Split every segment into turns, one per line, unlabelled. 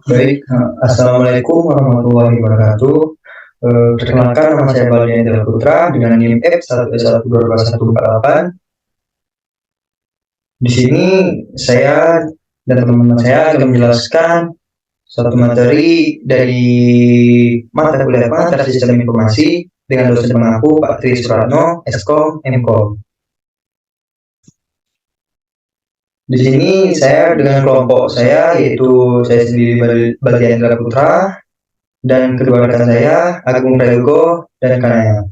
Baik, Assalamualaikum warahmatullahi wabarakatuh. Perkenalkan, nama saya Baldi Hendra Putra dengan NIM F1122148. Di sini saya dan teman-teman saya akan menjelaskan suatu materi dari mata kuliah pengantar sistem informasi dengan dosen pengampu Pak Tri Suratno, Eskom, Mkom. Di sini saya dengan kelompok saya, yaitu saya sendiri Baldi Hendra Putra, dan kedua rekan saya, Agung Prayogo dan Kanaya.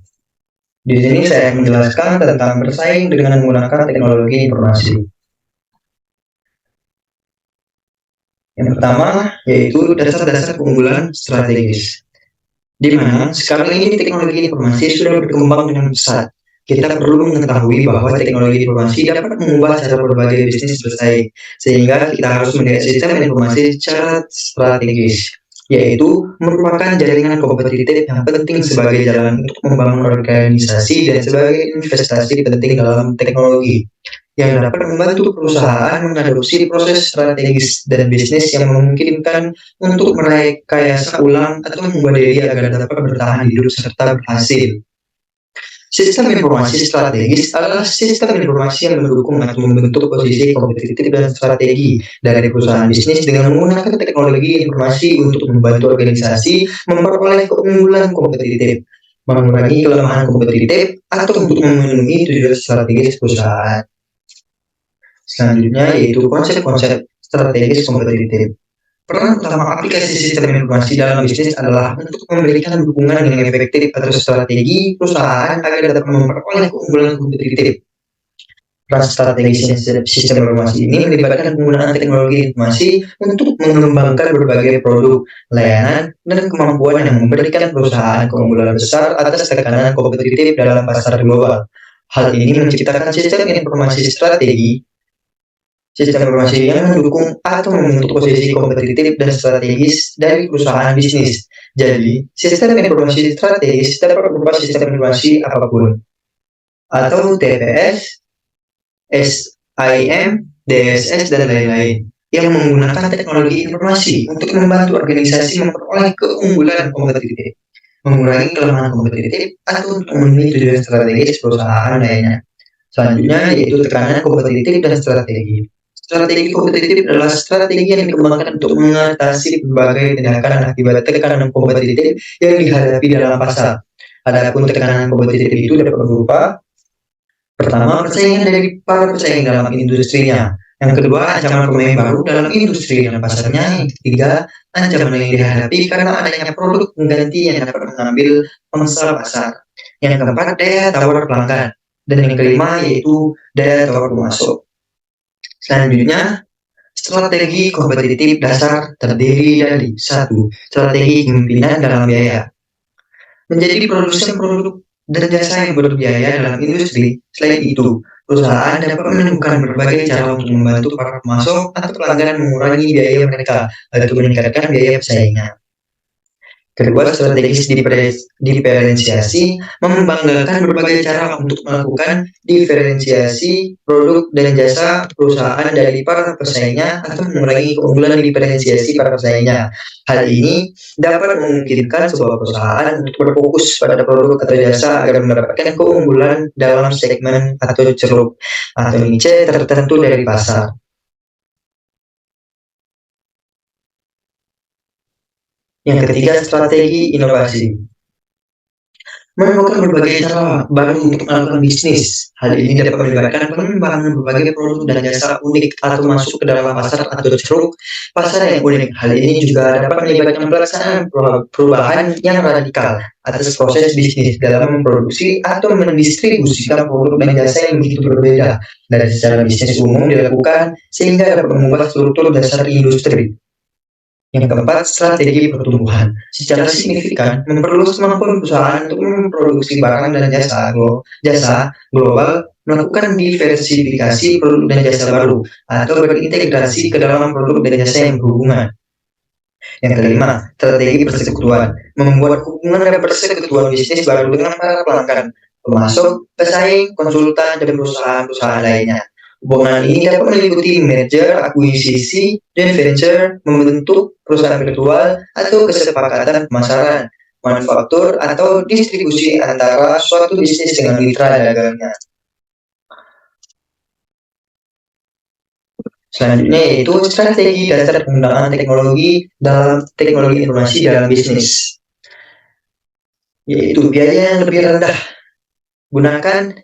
Di sini saya akan menjelaskan tentang bersaing dengan menggunakan teknologi informasi. Yang pertama, yaitu dasar-dasar keunggulan strategis. Di mana sekarang ini teknologi informasi sudah berkembang dengan pesat. Kita perlu mengetahui bahwa teknologi informasi dapat mengubah cara berbagai bisnis bersaing, sehingga kita harus melihat sistem informasi secara strategis, yaitu merupakan jaringan kompetitif yang penting sebagai jalan untuk membangun organisasi dan sebagai investasi penting dalam teknologi yang dapat membantu perusahaan mengadopsi proses strategis dan bisnis yang memungkinkan untuk merekayasa ulang atau membuat diri agar dapat bertahan hidup serta berhasil. Sistem informasi strategis adalah sistem informasi yang mendukung atau membentuk posisi kompetitif dan strategi dari perusahaan bisnis dengan menggunakan teknologi informasi untuk membantu organisasi memperoleh keunggulan kompetitif, mengurangi kelemahan kompetitif, atau untuk memenuhi tujuan strategis perusahaan. Selanjutnya yaitu konsep-konsep strategis kompetitif. Peran utama aplikasi sistem informasi dalam bisnis adalah untuk memberikan dukungan yang efektif atau strategi perusahaan agar dapat memperoleh keunggulan kompetitif. Peran strategis sistem informasi ini melibatkan penggunaan teknologi informasi untuk mengembangkan berbagai produk, layanan, dan kemampuan yang memberikan perusahaan keunggulan besar atas tekanan kompetitif dalam pasar global. Hal ini menciptakan sistem informasi strategi sistem informasi yang mendukung atau membentuk posisi kompetitif dan strategis dari perusahaan bisnis. Jadi, sistem informasi strategis dapat berupa sistem informasi apapun, atau TPS, SIM, DSS, dan lain-lain, yang menggunakan teknologi informasi untuk membantu organisasi memperoleh keunggulan kompetitif, mengurangi kelemahan kompetitif, atau untuk memenuhi tujuan strategis perusahaan lainnya. Selanjutnya yaitu tekanan kompetitif dan strategi. Strategi kompetitif adalah strategi yang dikembangkan untuk mengatasi berbagai tindakan akibat tekanan kompetitif yang dihadapi dalam pasar. Adapun tekanan kompetitif itu dapat berupa pertama, persaingan dari para pesaing dalam industrinya. Yang kedua, ancaman pemain baru dalam industri dan pasarnya. Yang ketiga, ancaman yang dihadapi karena adanya produk pengganti yang dapat mengambil pangsa pasar. Yang keempat, daya tawar pelanggan. Dan yang kelima yaitu daya tawar pemasok. Selanjutnya, strategi kompetitif dasar terdiri dari 1. Strategi kepemimpinan dalam biaya. Menjadi produsen produk dan jasa yang berbiaya dalam industri. Selain itu, perusahaan dapat menemukan berbagai cara untuk membantu para pemasok atau pelanggan mengurangi biaya mereka atau meningkatkan biaya persaingan. Kedua, strategis diferensiasi membanggakan berbagai cara untuk melakukan diferensiasi produk dan jasa perusahaan dari para pesaingnya atau mengurangi keunggulan diferensiasi para pesaingnya. Hal ini dapat memungkinkan sebuah perusahaan untuk berfokus pada produk atau jasa agar mendapatkan keunggulan dalam segmen atau ceruk atau niche tertentu dari pasar. Yang ketiga, strategi inovasi. Menemukan berbagai cara baru untuk melakukan bisnis. Hal ini dapat melibatkan pengembangan berbagai produk dan jasa unik atau masuk ke dalam pasar atau ceruk pasar yang unik. Hal ini juga dapat melibatkan pelaksanaan perubahan yang radikal atas proses bisnis dalam memproduksi atau mendistribusikan produk dan jasa yang begitu berbeda dari secara bisnis umum dilakukan sehingga dapat mengubah struktur dasar industri. Yang keempat, strategi pertumbuhan. Secara signifikan, memperluas kemampuan perusahaan untuk memproduksi barang dan jasa global, melakukan diversifikasi produk dan jasa baru, atau berintegrasi ke dalam produk dan jasa yang berhubungan. Yang kelima, strategi persekutuan. Membuat hubungan dan persekutuan bisnis baru dengan para pelanggan, pemasok, pesaing, konsultan, dan perusahaan-perusahaan lainnya. Hubungan ini dapat meliputi merger, akuisisi, joint venture, membentuk perusahaan virtual, atau kesepakatan pemasaran, manufaktur, atau distribusi antara suatu bisnis dengan mitra dagangnya. Selanjutnya yaitu strategi dasar penggunaan teknologi informasi dalam bisnis, yaitu biaya yang lebih rendah. Gunakan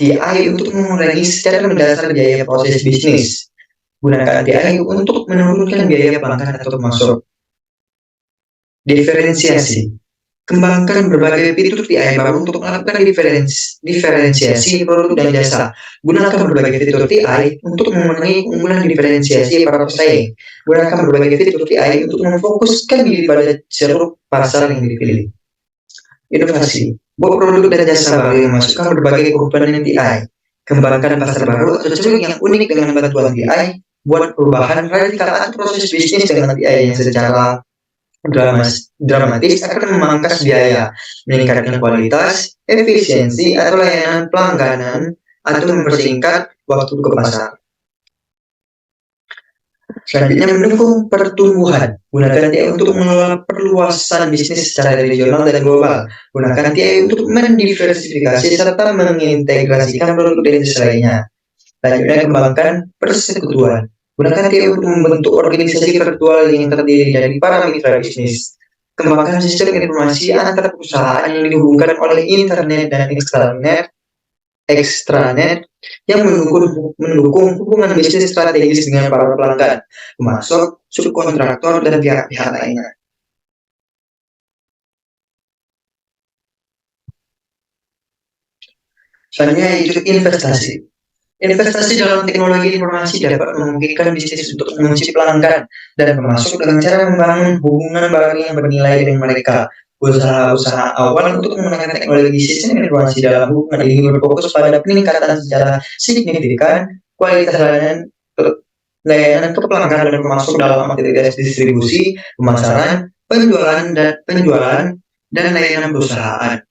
TI untuk mengurangi secara mendasar biaya proses bisnis. Gunakan TI untuk menurunkan biaya pelanggan atau masuk. Diferensiasi. Kembangkan berbagai fitur TI baru untuk melakukan diferensiasi produk dan jasa. Gunakan berbagai fitur TI untuk memenuhi keunggulan diferensiasi para pesaing. Gunakan berbagai fitur TI untuk memfokuskan diri pada ceruk pasar yang dipilih. Inovasi. Buat produk dan jasa baru yang masukkan berbagai komponen TI. Kembangkan pasar baru atau ceruk yang unik dengan bantuan TI. Buat perubahan radikal proses bisnis dengan TI yang secara dramatis akan memangkas biaya, meningkatkan kualitas, efisiensi atau layanan pelangganan, atau mempersingkat waktu ke pasar. Selanjutnya, mendukung pertumbuhan. Gunakan TI untuk mengelola perluasan bisnis secara regional dan global. Gunakan TI untuk mendiversifikasi serta mengintegrasikan produk dan jasa lainnya. Selanjutnya, kembangkan persekutuan. Gunakan TI untuk membentuk organisasi virtual yang terdiri dari para mitra bisnis. Kembangkan sistem informasi antara perusahaan yang dihubungkan oleh internet dan extranet yang mendukung hubungan bisnis strategis dengan para pelanggan, pemasok, subkontraktor, dan pihak-pihak lainnya. Selanjutnya yaitu investasi. Investasi dalam teknologi informasi dapat memungkinkan bisnis untuk mengunci pelanggan dan pemasok dengan cara membangun hubungan baru yang bernilai dengan mereka. Usaha-usaha awal untuk menggunakan teknologi sistem informasi dalam hubungan ini berfokus pada peningkatan secara signifikan kualitas layanan ke pelanggan dan pemasok dalam aktivitas distribusi, pemasaran, penjualan, dan layanan perusahaan.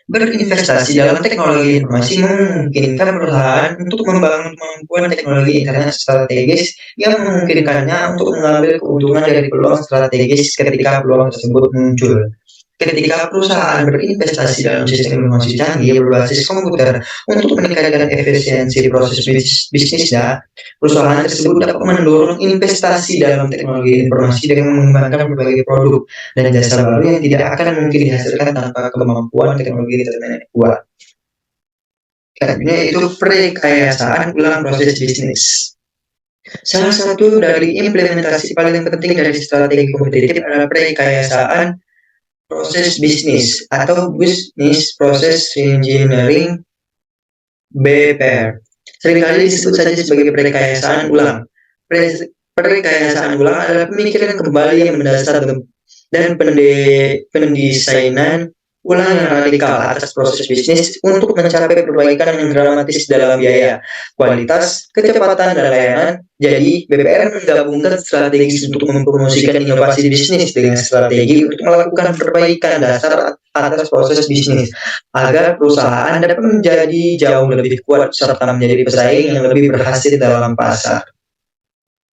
Berinvestasi dalam teknologi informasi memungkinkan perusahaan untuk membangun kemampuan teknologi internet strategis yang memungkinkannya untuk mengambil keuntungan dari peluang strategis ketika peluang tersebut muncul. Ketika perusahaan berinvestasi dalam sistem informasi canggih berbasis komputer untuk meningkatkan efisiensi proses bisnisnya, perusahaan tersebut dapat mendorong investasi dalam teknologi informasi dengan mengembangkan berbagai produk dan jasa baru yang tidak akan mungkin dihasilkan tanpa kemampuan teknologi internet kuat. Selanjutnya itu perekayasaan ulang proses bisnis. Salah satu dari implementasi paling penting dari strategi kompetitif adalah perekayasaan proses bisnis atau business process reengineering (BPR). Seringkali disebut saja sebagai perekayasaan ulang. Perekayasaan ulang adalah pemikiran kembali yang mendasar dan pendesainan ulang yang radikal atas proses bisnis untuk mencapai perbaikan yang dramatis dalam biaya, kualitas, kecepatan, dan layanan. Jadi, BPR menggabungkan strategi untuk mempromosikan inovasi bisnis dengan strategi untuk melakukan perbaikan dasar atas proses bisnis agar perusahaan dapat menjadi jauh lebih kuat serta menjadi pesaing yang lebih berhasil dalam pasar.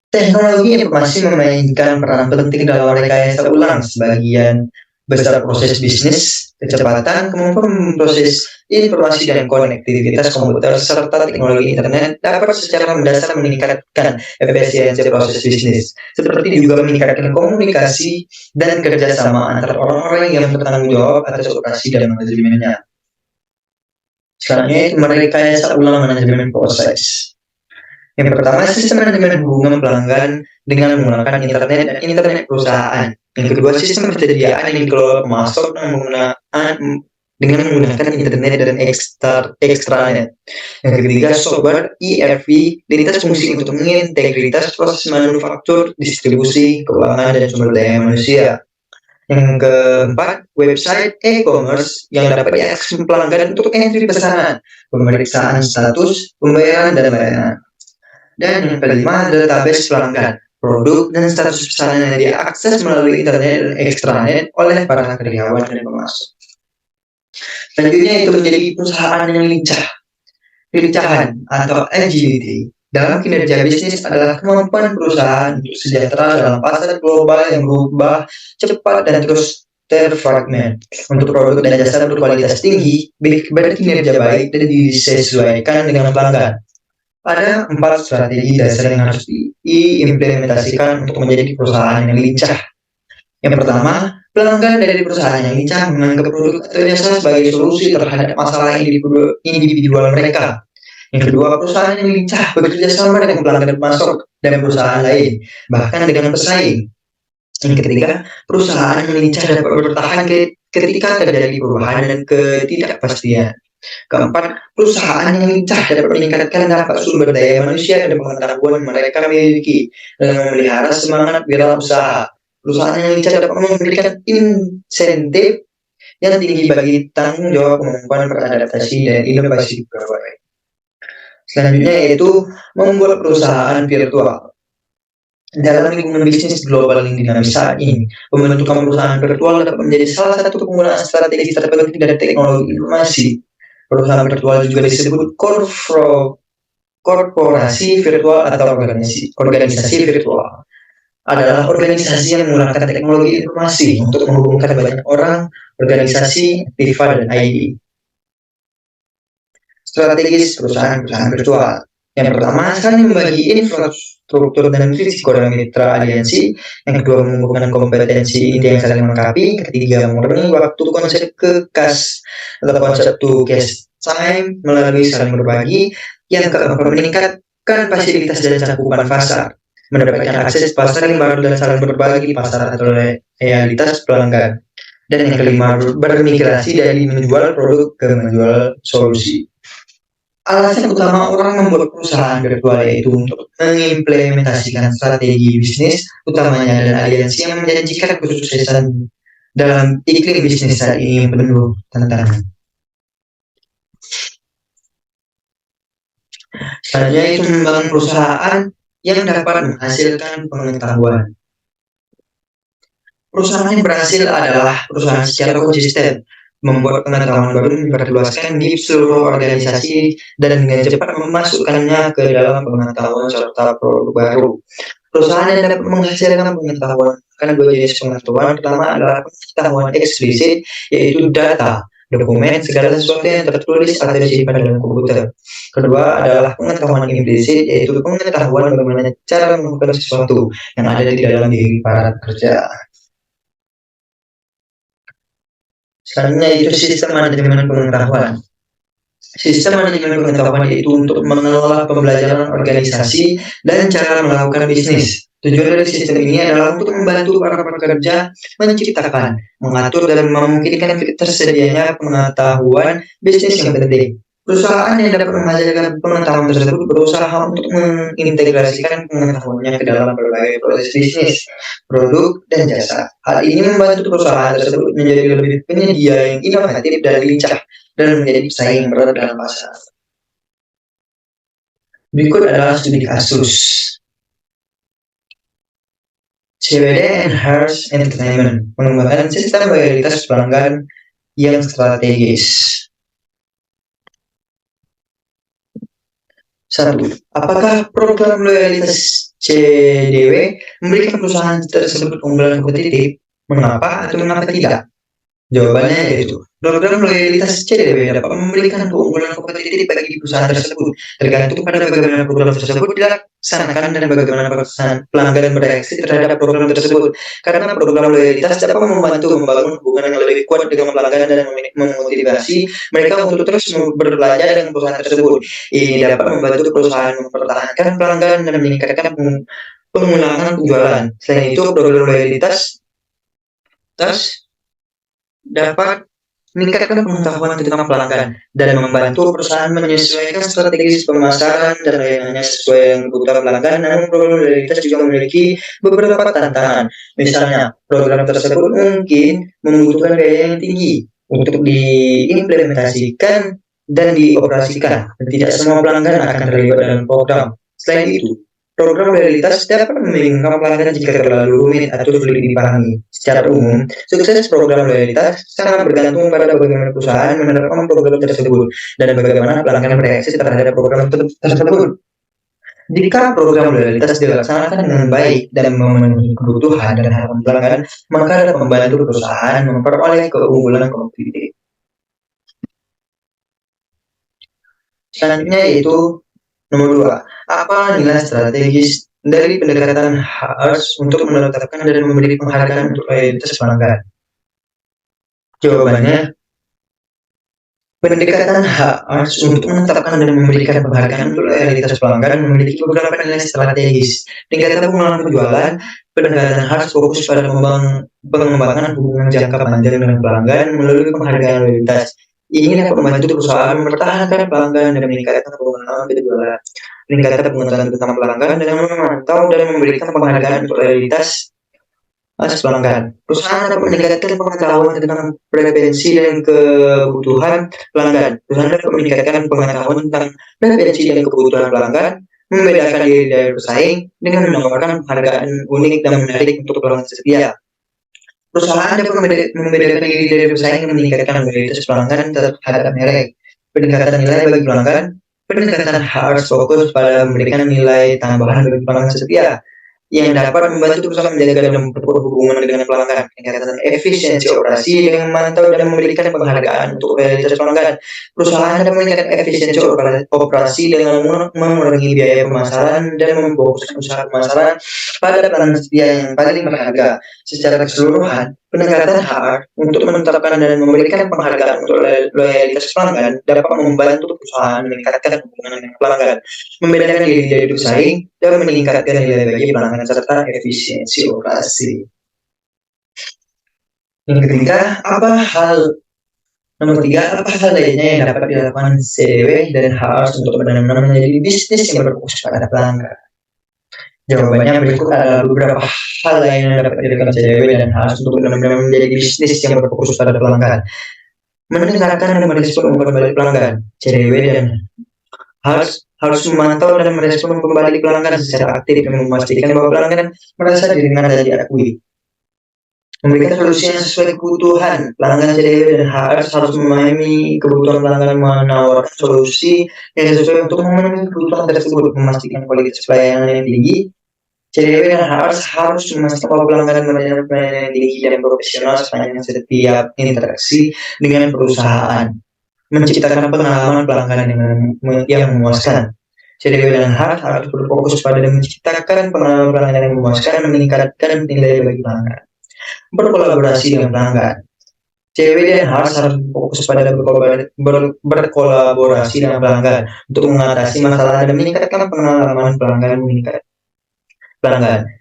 Teknologi informasi memainkan peran penting dalam rekayasa ulang sebagian besar proses bisnis, kecepatan, kemampuan proses informasi dan konektivitas komputer serta teknologi internet dapat secara mendasar meningkatkan efisiensi proses bisnis, seperti juga meningkatkan komunikasi dan kerjasama antara orang-orang yang bertanggung jawab atas operasi dan manajemennya. Selanjutnya, merekayasa ulang manajemen proses. Yang pertama, sistem manajemen hubungan pelanggan dengan menggunakan internet dan internet perusahaan. Yang kedua, sistem persediaan yang dikelola pemasok dengan menggunakan internet dan extranet. Yang ketiga, software ERP, lintas fungsi untuk mengintegritas proses manufaktur, distribusi, keuangan, dan sumber daya manusia. Yang keempat, website e-commerce yang dapat diakses pelanggan untuk entry pesanan, pemeriksaan status, pembayaran, dan layanan. Dan yang kelima, database pelanggan, produk, dan status pesanan yang diakses melalui internet dan extranet oleh para karyawan dan pemasok. Selanjutnya itu menjadi perusahaan yang lincah. Kelincahan atau agility dalam kinerja bisnis adalah kemampuan perusahaan untuk sejahtera dalam pasar global yang berubah cepat dan terus terfragment. Untuk produk dan jasa berkualitas tinggi, berkinerja baik dan disesuaikan dengan pelanggan. Ada 4 strategi dasar yang harus diimplementasikan untuk menjadi perusahaan yang lincah. Yang pertama, pelanggan dari perusahaan yang lincah menganggap produk atau jasa sebagai solusi terhadap masalah individual mereka. Yang kedua, perusahaan yang lincah bekerja sama dengan pelanggan masuk dan perusahaan lain, bahkan dengan pesaing. Yang ketiga, perusahaan yang lincah dapat bertahan ketika terjadi perubahan dan ketidakpastian. Keempat, perusahaan yang lincah dapat meningkatkan dampak sumber daya manusia dan pengetahuan mereka miliki dalam memelihara semangat wirausaha. Perusahaan yang lincah dapat memberikan insentif yang tinggi bagi tanggung jawab, kemampuan beradaptasi, dan inovasi pegawai. Selanjutnya yaitu membuat perusahaan virtual. Dalam lingkungan bisnis global yang dinamis saat ini, pembentukan perusahaan virtual dapat menjadi salah satu penggunaan strategi terpenting dari teknologi informasi. Perusahaan virtual juga disebut korporasi virtual atau organisasi virtual. Adalah organisasi yang menggunakan teknologi informasi untuk menghubungkan banyak orang, organisasi, aktiva, dan ID. Strategis perusahaan virtual. Yang pertama, saling membagi infrastruktur dan risiko dengan mitra aliansi. Yang kedua, mengumpulkan kompetensi inti yang saling melengkapi. Ketiga, mengurangi waktu konsep ke kas atau konsep to cash time melalui saling berbagi. Yang keempat, meningkatkan fasilitas dan cakupan pasar, mendapatkan akses pasar yang baru dan saling berbagi pasar atau realitas pelanggan. Dan yang kelima, bermigrasi dari menjual produk ke menjual solusi. Alasan utama orang membuat perusahaan virtual yaitu untuk mengimplementasikan strategi bisnis utamanya dan aliansi yang menjanjikan kesuksesan dalam iklim bisnis saat ini yang penuh tantangan. Selanjutnya itu membangun perusahaan yang dapat menghasilkan pengetahuan. Perusahaan yang berhasil adalah perusahaan secara konsisten, membuat pengetahuan baru diperluaskan di seluruh organisasi dan dengan cepat memasukkannya ke dalam pengetahuan serta produk baru. Perusahaan yang dapat menghasilkan pengetahuan karena dua jenis pengetahuan. Pertama adalah pengetahuan eksplisit, yaitu data, dokumen, segala sesuatu yang tertulis atau disimpan dalam komputer. Kedua adalah pengetahuan implisit, yaitu pengetahuan bagaimana cara melakukan sesuatu yang ada di dalam diri para pekerja. Selanjutnya itu sistem manajemen pengetahuan. Sistem manajemen pengetahuan yaitu untuk mengelola pembelajaran organisasi dan cara melakukan bisnis. Tujuan dari sistem ini adalah untuk membantu para pekerja menciptakan, mengatur, dan memungkinkan tersedianya pengetahuan bisnis yang penting. Perusahaan yang dapat mengajarkan pengetahuan tersebut berusaha untuk mengintegrasikan pengetahuannya ke dalam berbagai proses bisnis, produk, dan jasa. Hal ini membantu perusahaan tersebut menjadi lebih penyedia yang inovatif dan lincah dan menjadi pesaing yang berat dalam pasar. Berikut adalah studi kasus. CWD Enhanced Entertainment mengembangkan sistem loyalitas pelanggan yang strategis. 1. Apakah program loyalitas CDW memberikan perusahaan tersebut keunggulan kompetitif? Mengapa atau mengapa tidak? Jawabannya yaitu, program loyalitas CDW dapat memberikan keunggulan kompetitif bagi perusahaan tersebut, tergantung pada bagaimana program tersebut dilaksanakan dan bagaimana pelanggan bereaksi terhadap program tersebut. Karena program loyalitas dapat membantu membangun hubungan yang lebih kuat dengan pelanggan dan memotivasi mereka untuk terus berbelanja dengan perusahaan tersebut. Ini dapat membantu perusahaan mempertahankan pelanggan dan meningkatkan pengulangan penjualan. Selain itu, program loyalitas dapat meningkatkan pengetahuan tentang pelanggan dan membantu perusahaan menyesuaikan strategi pemasaran dan layanannya sesuai yang kebutuhan pelanggan. Namun program loyalitas juga memiliki beberapa tantangan. Misalnya, program tersebut mungkin membutuhkan biaya yang tinggi untuk diimplementasikan dan dioperasikan, dan tidak semua pelanggan akan terlibat dalam program. Selain itu, Program loyalitas dapat membingungkan pelanggan jika terlalu rumit atau sulit dipahami. Secara umum, sukses program loyalitas sangat bergantung pada bagaimana perusahaan menerapkan program tersebut dan bagaimana pelanggan bereaksi terhadap program tersebut. Jika program loyalitas dilaksanakan dengan baik dan memenuhi kebutuhan dan harapan pelanggan, maka dapat membantu perusahaan memperoleh keunggulan kompetitif. Selanjutnya yaitu nomor 2. Apa nilai strategis dari pendekatan HARS untuk menetapkan dan memberi penghargaan untuk loyalitas pelanggan? Jawabannya, pendekatan HARS untuk menetapkan dan memberikan penghargaan untuk loyalitas pelanggan memiliki beberapa nilai strategis. Tingkatan pengenalan penjualan, pendekatan HARS fokus pada pengembangan hubungan jangka panjang dengan pelanggan melalui penghargaan loyalitas. Ini dapat membantu perusahaan mempertahankan pelanggan dan meningkatkan pengenalan penjualan. Meningkatkan pengetahuan tentang pelanggan dengan memantau dan memberikan penghargaan untuk loyalitas pelanggan. Perusahaan dapat meningkatkan pengetahuan tentang preferensi dan kebutuhan pelanggan. Perusahaan dapat meningkatkan pengetahuan tentang preferensi dan kebutuhan pelanggan, membedakan diri dari pesaing dengan menawarkan penghargaan unik dan menarik untuk pelanggan setia. Perusahaan dapat membedakan diri dari pesaing dan meningkatkan loyalitas pelanggan terhadap merek. Peningkatan nilai bagi pelanggan, pendekatan harus fokus pada memberikan nilai tambahan bagi pelanggan setia yang dapat membantu perusahaan menjaga dan memperkuat hubungan dengan pelanggan. Peningkatan efisiensi operasi dengan memantau dan memberikan penghargaan untuk loyalitas pelanggan. Perusahaan dapat meningkatkan efisiensi operasi dengan mengurangi biaya pemasaran dan memfokuskan usaha pemasaran pada pelanggan setia yang paling berharga. Secara keseluruhan, pendekatan HR untuk menetapkan dan memberikan penghargaan untuk loyalitas pelanggan dapat membantu perusahaan meningkatkan hubungan dengan pelanggan, membedakan diri dari pesaing, dan meningkatkan nilai bagi pelanggan serta efisiensi operasi. Yang ketiga, nomor 3, apa hal lainnya yang dapat dilakukan CDW dan HRS untuk benar-benar menjadi bisnis yang berfokus pada pelanggan? Jawabannya berikut adalah beberapa hal lain yang dapat dilakukan CDW dan HRS untuk benar-benar menjadi bisnis yang berfokus pada pelanggan. Mendengarkan dan merespon umpan balik pelanggan. CDW dan harus memantau dan merespon kembali pelanggan secara aktif dan memastikan bahwa pelanggan merasa didengar dan diakui. Memberikan solusi yang sesuai kebutuhan pelanggan. CDW dan harus memahami kebutuhan pelanggan, menawarkan solusi yang sesuai untuk memenuhi kebutuhan tersebut, memastikan kualitas pelayanan yang tinggi. CDW dan harus memastikan bahwa pelanggan mendapat pelayanan yang tinggi dan profesional sepanjang setiap interaksi dengan perusahaan. Menciptakan pengalaman pelanggan yang memuaskan. CDW dan harus berfokus pada menciptakan pengalaman pelanggan yang memuaskan dan meningkatkan nilai bagi pelanggan. Berkolaborasi dengan pelanggan. CDW dan harus fokus pada berkolaborasi dengan pelanggan untuk mengatasi masalah dan meningkatkan pengalaman pelanggan,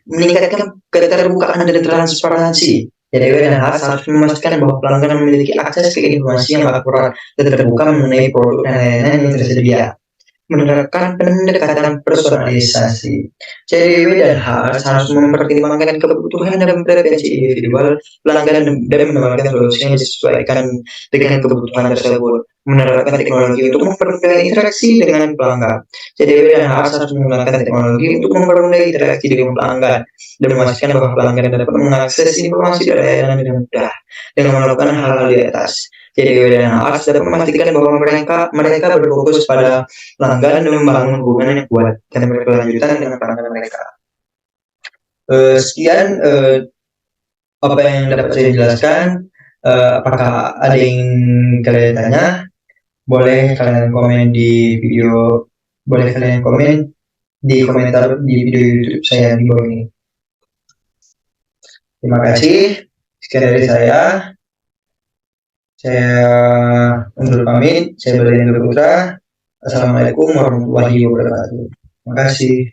meningkatkan keterbukaan dan transparansi. CDW dan harus memastikan bahwa pelanggan memiliki akses ke informasi yang akurat dan terbuka mengenai produk dan layanan yang tersedia. Menerapkan pendekatan personalisasi. CDW dan harus mempertimbangkan kebutuhan dan preferensi individual pelanggan dan menawarkan solusi yang disesuaikan dengan kebutuhan tersebut. Menerapkan teknologi untuk mempermudah interaksi dengan pelanggan. CDW dan harus menggunakan teknologi untuk mempermudah interaksi dengan pelanggan dan memastikan bahwa pelanggan dapat mengakses informasi dan layanan dengan mudah dengan melakukan hal-hal di atas. CDW dan harus dapat memastikan bahwa mereka berfokus pada pelanggan dan membangun hubungan yang kuat dan berkelanjutan dengan pelanggan mereka. Sekian apa yang dapat saya jelaskan. Apakah ada yang kalian tanya? Boleh kalian komen di video, boleh kalian komen di komentar di video YouTube saya di bawah ini. Terima kasih. Sekian dari saya. Saya undur pamit. Saya Balendra Putra. Assalamualaikum warahmatullahi wabarakatuh. Terima kasih.